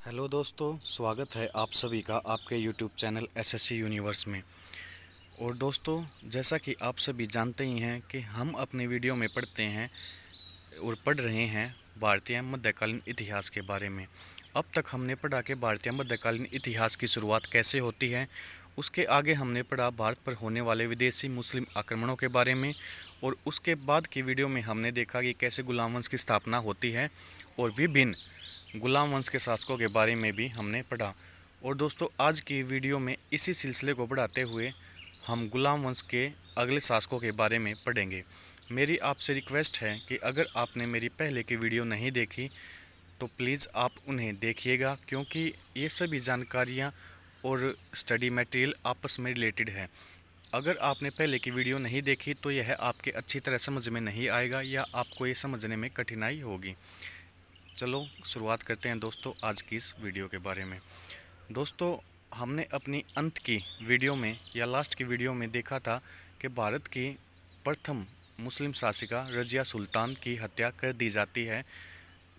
Hello दोस्तों, स्वागत है आप सभी का आपके यूट्यूब चैनल एसएससी यूनिवर्स में। और दोस्तों, जैसा कि आप सभी जानते ही हैं कि हम अपने वीडियो में पढ़ते हैं और पढ़ रहे हैं भारतीय मध्यकालीन इतिहास के बारे में। अब तक हमने पढ़ा कि भारतीय मध्यकालीन इतिहास की शुरुआत कैसे होती है। उसके आगे हमने पढ़ा भारत पर होने वाले विदेशी मुस्लिम आक्रमणों के बारे में। और उसके बाद की वीडियो में हमने देखा कि कैसे गुलाम वंश की स्थापना होती है और विभिन्न गुलाम वंश के शासकों के बारे में भी हमने पढ़ा। और दोस्तों, आज की वीडियो में इसी सिलसिले को बढ़ाते हुए हम गुलाम वंश के अगले शासकों के बारे में पढ़ेंगे। मेरी आपसे रिक्वेस्ट है कि अगर आपने मेरी पहले की वीडियो नहीं देखी तो प्लीज़ आप उन्हें देखिएगा, क्योंकि ये सभी जानकारियाँ और स्टडी मटेरियल आपस में रिलेटेड है। अगर आपने पहले की वीडियो नहीं देखी तो यह आपके अच्छी तरह समझ में नहीं आएगा या आपको ये समझने में कठिनाई होगी। चलो शुरुआत करते हैं दोस्तों आज की इस वीडियो के बारे में। दोस्तों, हमने अपनी अंत की वीडियो में या लास्ट की वीडियो में देखा था कि भारत की प्रथम मुस्लिम शासिका रजिया सुल्तान की हत्या कर दी जाती है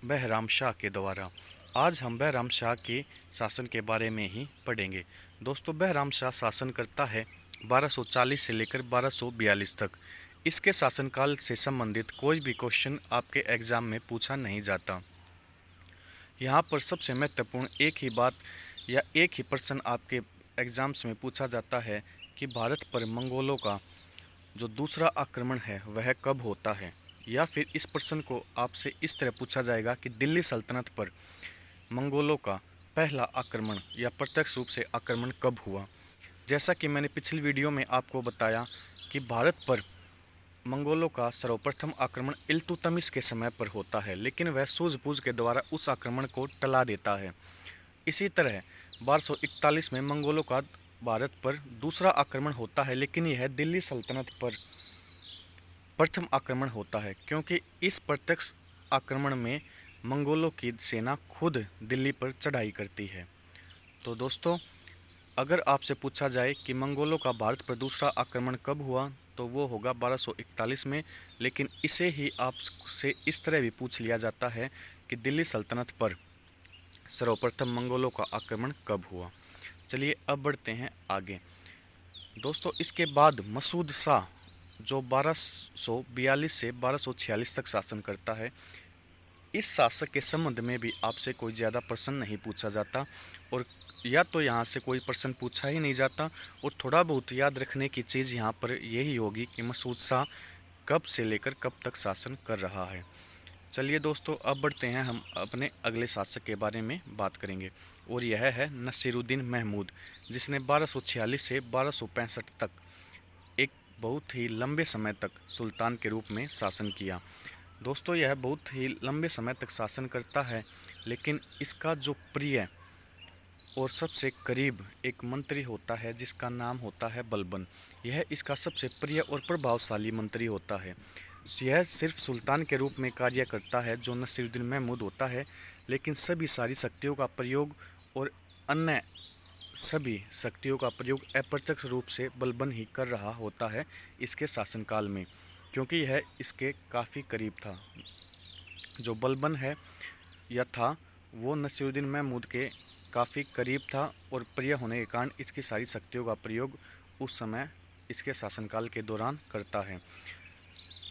बहराम शाह के द्वारा। आज हम बहराम शाह के शासन के बारे में ही पढ़ेंगे। दोस्तों, बहराम शाह शासन करता है 1240 से लेकर 1242 तक। इसके शासनकाल से संबंधित कोई भी क्वेश्चन आपके एग्ज़ाम में पूछा नहीं जाता। यहाँ पर सबसे महत्वपूर्ण एक ही बात या एक ही प्रश्न आपके एग्ज़ाम्स में पूछा जाता है कि भारत पर मंगोलों का जो दूसरा आक्रमण है वह कब होता है। या फिर इस प्रश्न को आपसे इस तरह पूछा जाएगा कि दिल्ली सल्तनत पर मंगोलों का पहला आक्रमण या प्रत्यक्ष रूप से आक्रमण कब हुआ। जैसा कि मैंने पिछली वीडियो में आपको बताया कि भारत पर मंगोलों का सर्वप्रथम आक्रमण इल्तुतमिश के समय पर होता है, लेकिन वह सूझबूझ के द्वारा उस आक्रमण को टला देता है। इसी तरह 1241 में मंगोलों का भारत पर दूसरा आक्रमण होता है, लेकिन यह दिल्ली सल्तनत पर प्रथम आक्रमण होता है, क्योंकि इस प्रत्यक्ष आक्रमण में मंगोलों की सेना खुद दिल्ली पर चढ़ाई करती है। तो दोस्तों, अगर आपसे पूछा जाए कि मंगोलों का भारत पर दूसरा आक्रमण कब हुआ तो वो होगा 1241 में। लेकिन इसे ही आपसे इस तरह भी पूछ लिया जाता है कि दिल्ली सल्तनत पर सर्वप्रथम मंगोलों का आक्रमण कब हुआ। चलिए अब बढ़ते हैं आगे। दोस्तों, इसके बाद मसूद शाह जो 1242 से 1246 तक शासन करता है, इस शासक के संबंध में भी आपसे कोई ज़्यादा प्रश्न नहीं पूछा जाता। और या तो यहाँ से कोई प्रश्न पूछा ही नहीं जाता। और थोड़ा बहुत याद रखने की चीज़ यहाँ पर यही होगी कि मसूद शाह कब से लेकर कब तक शासन कर रहा है। चलिए दोस्तों, अब बढ़ते हैं, हम अपने अगले शासक के बारे में बात करेंगे और यह है नसीरुद्दीन महमूद, जिसने 1246 से 1265 तक एक बहुत ही लंबे समय तक सुल्तान के रूप में शासन किया। दोस्तों, यह बहुत ही लंबे समय तक शासन करता है, लेकिन इसका जो प्रिय और सबसे करीब एक मंत्री होता है जिसका नाम होता है बलबन। यह इसका सबसे प्रिय और प्रभावशाली मंत्री होता है। यह सिर्फ सुल्तान के रूप में कार्य करता है जो नसीरुद्दीन महमूद होता है, लेकिन सभी सारी शक्तियों का प्रयोग और अन्य सभी शक्तियों का प्रयोग अप्रत्यक्ष रूप से बलबन ही कर रहा होता है इसके शासनकाल में, क्योंकि यह इसके काफ़ी करीब था। जो बलबन है या था वो नसीरुद्दीन महमूद के काफ़ी करीब था और प्रिय होने के कारण इसकी सारी शक्तियों का प्रयोग उस समय इसके शासनकाल के दौरान करता है।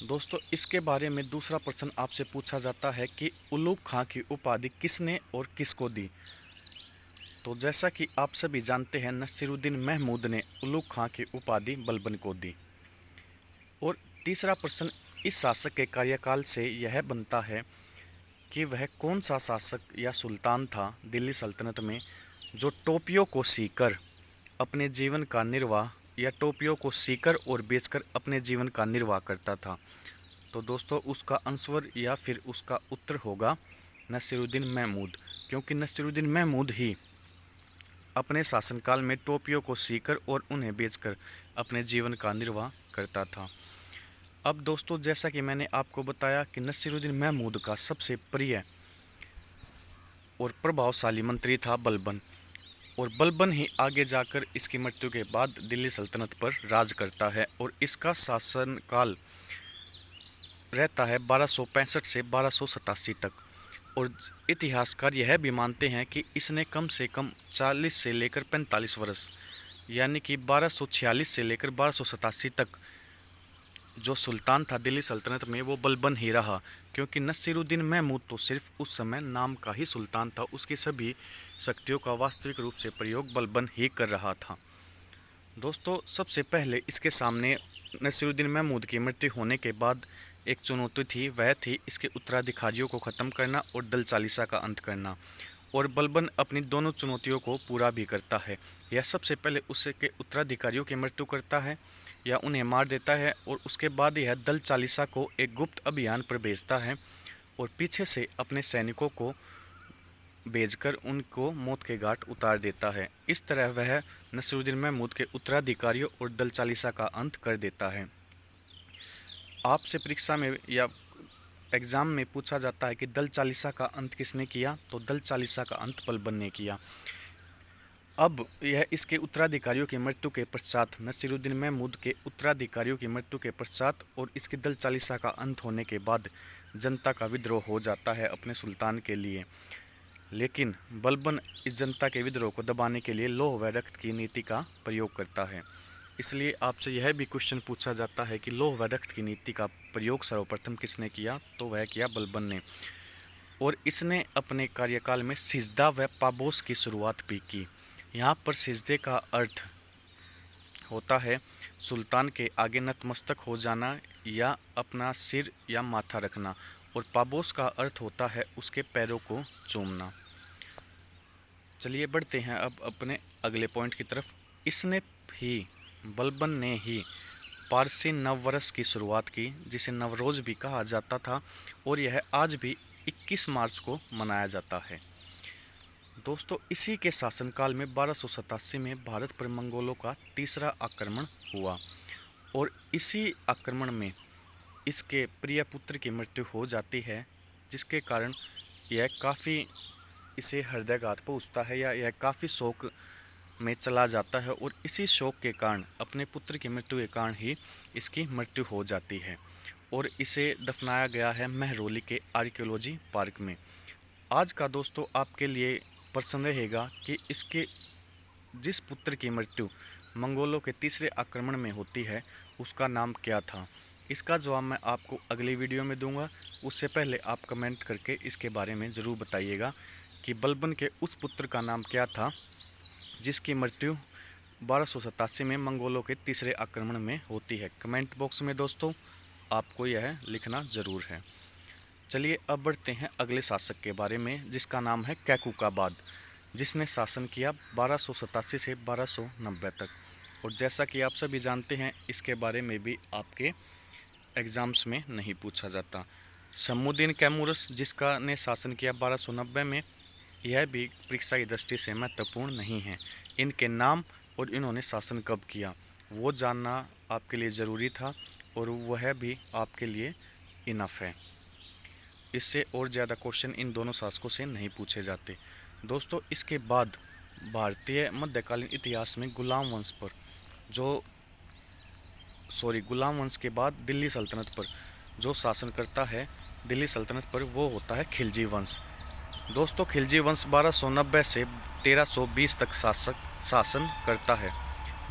दोस्तों, इसके बारे में दूसरा प्रश्न आपसे पूछा जाता है कि उलूग खां की उपाधि किसने और किसको दी। तो जैसा कि आप सभी जानते हैं, नसीरुद्दीन महमूद ने उलूग खां की उपाधि बलबन को दी। और तीसरा प्रश्न इस शासक के कार्यकाल से यह बनता है कि वह कौन सा शासक या सुल्तान था दिल्ली सल्तनत में जो टोपियों को सीकर अपने जीवन का निर्वाह या टोपियों को सीकर और बेचकर अपने जीवन का निर्वाह करता था। तो दोस्तों, उसका आंसर या फिर उसका उत्तर होगा नसीरुद्दीन महमूद, क्योंकि नसीरुद्दीन महमूद ही अपने शासनकाल में टोपियों को सीकर और उन्हें बेचकर अपने जीवन का निर्वाह करता था। अब दोस्तों, जैसा कि मैंने आपको बताया कि नसीरुद्दीन महमूद का सबसे प्रिय और प्रभावशाली मंत्री था बलबन, और बलबन ही आगे जाकर इसकी मृत्यु के बाद दिल्ली सल्तनत पर राज करता है और इसका शासनकाल रहता है 1265 से 1287 तक। और इतिहासकार यह भी मानते हैं कि इसने कम से कम 40 से लेकर 45 वर्ष यानी कि 1246 से लेकर 1287 तक जो सुल्तान था दिल्ली सल्तनत में वो बलबन ही रहा, क्योंकि नसीरुद्दीन महमूद तो सिर्फ उस समय नाम का ही सुल्तान था, उसकी सभी शक्तियों का वास्तविक रूप से प्रयोग बलबन ही कर रहा था। दोस्तों, सबसे पहले इसके सामने नसीरुद्दीन महमूद की मृत्यु होने के बाद एक चुनौती थी, वह थी इसके उत्तराधिकारियों को ख़त्म करना और दल चालीसा का अंत करना। और बलबन अपनी दोनों चुनौतियों को पूरा भी करता है। यह सबसे पहले उसके उत्तराधिकारियों की मृत्यु करता है या उन्हें मार देता है, और उसके बाद यह दल चालीसा को एक गुप्त अभियान पर भेजता है और पीछे से अपने सैनिकों को भेजकर उनको मौत के घाट उतार देता है। इस तरह वह नसीरुद्दीन महमूद के उत्तराधिकारियों और दल चालीसा का अंत कर देता है। आपसे परीक्षा में या एग्ज़ाम में पूछा जाता है कि दल चालीसा का अंत किसने किया, तो दल चालीसा का अंत बलबन ने किया। अब यह इसके उत्तराधिकारियों की मृत्यु के पश्चात, नसीरुद्दीन महमूद के उत्तराधिकारियों की मृत्यु के पश्चात और इसकी दल चालीसा का अंत होने के बाद जनता का विद्रोह हो जाता है अपने सुल्तान के लिए। लेकिन बलबन इस जनता के विद्रोह को दबाने के लिए लौह व रक्त की नीति का प्रयोग करता है। इसलिए आपसे यह भी क्वेश्चन पूछा जाता है कि लौह व रक्त की नीति का प्रयोग सर्वप्रथम किसने किया, तो वह किया बलबन ने। और इसने अपने कार्यकाल में सिजदा व पाबोस की शुरुआत भी की। यहाँ पर सिजदे का अर्थ होता है सुल्तान के आगे नतमस्तक हो जाना या अपना सिर या माथा रखना, और पाबोस का अर्थ होता है उसके पैरों को चूमना। चलिए बढ़ते हैं अब अपने अगले पॉइंट की तरफ। इसने ही, बलबन ने ही पारसी नववर्ष की शुरुआत की, जिसे नवरोज़ भी कहा जाता था, और यह आज भी 21 मार्च को मनाया जाता है। दोस्तों, इसी के शासनकाल में 1287 में भारत पर मंगोलों का तीसरा आक्रमण हुआ, और इसी आक्रमण में इसके प्रिय पुत्र की मृत्यु हो जाती है, जिसके कारण यह काफ़ी इसे हृदयघात पहुँचता है या यह काफ़ी शोक में चला जाता है, और इसी शोक के कारण, अपने पुत्र की मृत्यु के कारण ही इसकी मृत्यु हो जाती है, और इसे दफनाया गया है महरौली के आर्कियोलॉजी पार्क में। आज का दोस्तों आपके लिए प्रश्न रहेगा कि इसके जिस पुत्र की मृत्यु मंगोलों के तीसरे आक्रमण में होती है उसका नाम क्या था। इसका जवाब मैं आपको अगली वीडियो में दूंगा। उससे पहले आप कमेंट करके इसके बारे में ज़रूर बताइएगा कि बलबन के उस पुत्र का नाम क्या था जिसकी मृत्यु 1287 में मंगोलों के तीसरे आक्रमण में होती है। कमेंट बॉक्स में दोस्तों आपको यह लिखना ज़रूर है। चलिए अब बढ़ते हैं अगले शासक के बारे में, जिसका नाम है कैकुकाबाद, जिसने शासन किया 1287 से 1290 तक। और जैसा कि आप सभी जानते हैं, इसके बारे में भी आपके एग्ज़ाम्स में नहीं पूछा जाता। शम्मुद्दीन कैमूरस, जिसका ने शासन किया 1290 में, यह भी परीक्षा की दृष्टि से महत्वपूर्ण नहीं है। इनके नाम और इन्होंने शासन कब किया वो जानना आपके लिए ज़रूरी था, और वह भी आपके लिए इनफ है। इससे और ज़्यादा क्वेश्चन इन दोनों शासकों से नहीं पूछे जाते। दोस्तों, इसके बाद भारतीय मध्यकालीन इतिहास में गुलाम वंश पर गुलाम वंश के बाद दिल्ली सल्तनत पर जो शासन करता है दिल्ली सल्तनत पर, वो होता है खिलजी वंश। दोस्तों, खिलजी वंश 1290 से 1320 तक शासन करता है।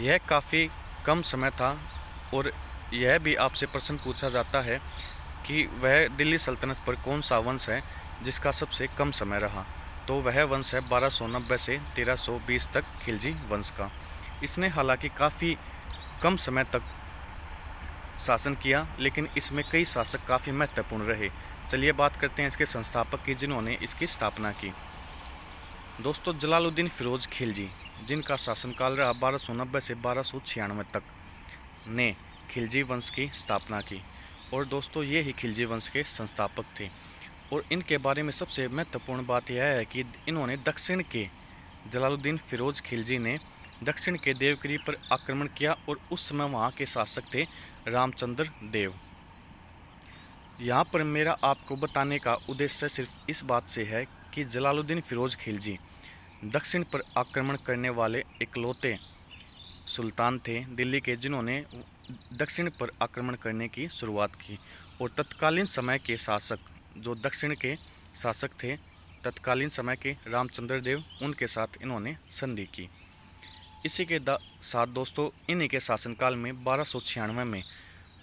यह काफ़ी कम समय था, और यह भी आपसे प्रश्न पूछा जाता है कि वह दिल्ली सल्तनत पर कौन सा वंश है जिसका सबसे कम समय रहा, तो वह वंश है 1290 से 1320 तक खिलजी वंश का। इसने हालांकि काफ़ी कम समय तक शासन किया, लेकिन इसमें कई शासक काफ़ी महत्वपूर्ण रहे। चलिए बात करते हैं इसके संस्थापक की, जिन्होंने इसकी स्थापना की। दोस्तों, जलालुद्दीन फिरोज खिलजी, जिनका शासनकाल रहा 1290 से 1296 तक, ने खिलजी वंश की स्थापना की। और दोस्तों, ये ही खिलजी वंश के संस्थापक थे। और इनके बारे में सबसे महत्वपूर्ण बात यह है कि इन्होंने जलालुद्दीन फिरोज खिलजी ने दक्षिण के देवगिरी पर आक्रमण किया, और उस समय वहाँ के शासक थे रामचंद्र देव। यहाँ पर मेरा आपको बताने का उद्देश्य सिर्फ इस बात से है कि जलालुद्दीन फिरोज खिलजी दक्षिण पर आक्रमण करने वाले इकलौते सुल्तान थे दिल्ली के, जिन्होंने दक्षिण पर आक्रमण करने की शुरुआत की। और तत्कालीन समय के शासक जो दक्षिण के शासक थे तत्कालीन समय के रामचंद्र देव, उनके साथ इन्होंने संधि की। इसी के साथ दोस्तों इन्हीं के शासनकाल में 1296 में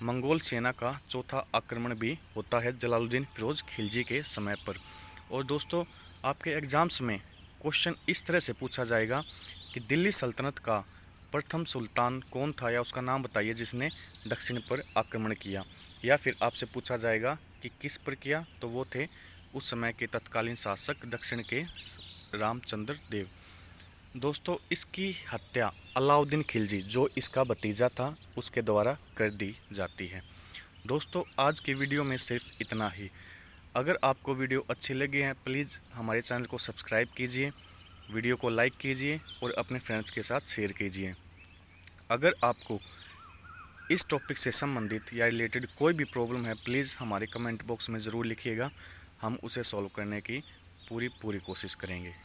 मंगोल सेना का चौथा आक्रमण भी होता है जलालुद्दीन फिरोज खिलजी के समय पर। और दोस्तों आपके एग्ज़ाम्स में क्वेश्चन इस तरह से पूछा जाएगा कि दिल्ली सल्तनत का प्रथम सुल्तान कौन था, या उसका नाम बताइए जिसने दक्षिण पर आक्रमण किया। या फिर आपसे पूछा जाएगा कि किस पर किया, तो वो थे उस समय के तत्कालीन शासक दक्षिण के रामचंद्र देव। दोस्तों इसकी हत्या अलाउद्दीन खिलजी, जो इसका भतीजा था, उसके द्वारा कर दी जाती है। दोस्तों आज की वीडियो में सिर्फ इतना ही। अगर आपको वीडियो अच्छी लगी है प्लीज़ हमारे चैनल को सब्सक्राइब कीजिए, वीडियो को लाइक कीजिए और अपने फ्रेंड्स के साथ शेयर कीजिए। अगर आपको इस टॉपिक से संबंधित या रिलेटेड कोई भी प्रॉब्लम है प्लीज़ हमारे कमेंट बॉक्स में ज़रूर लिखिएगा, हम उसे सॉल्व करने की पूरी कोशिश करेंगे।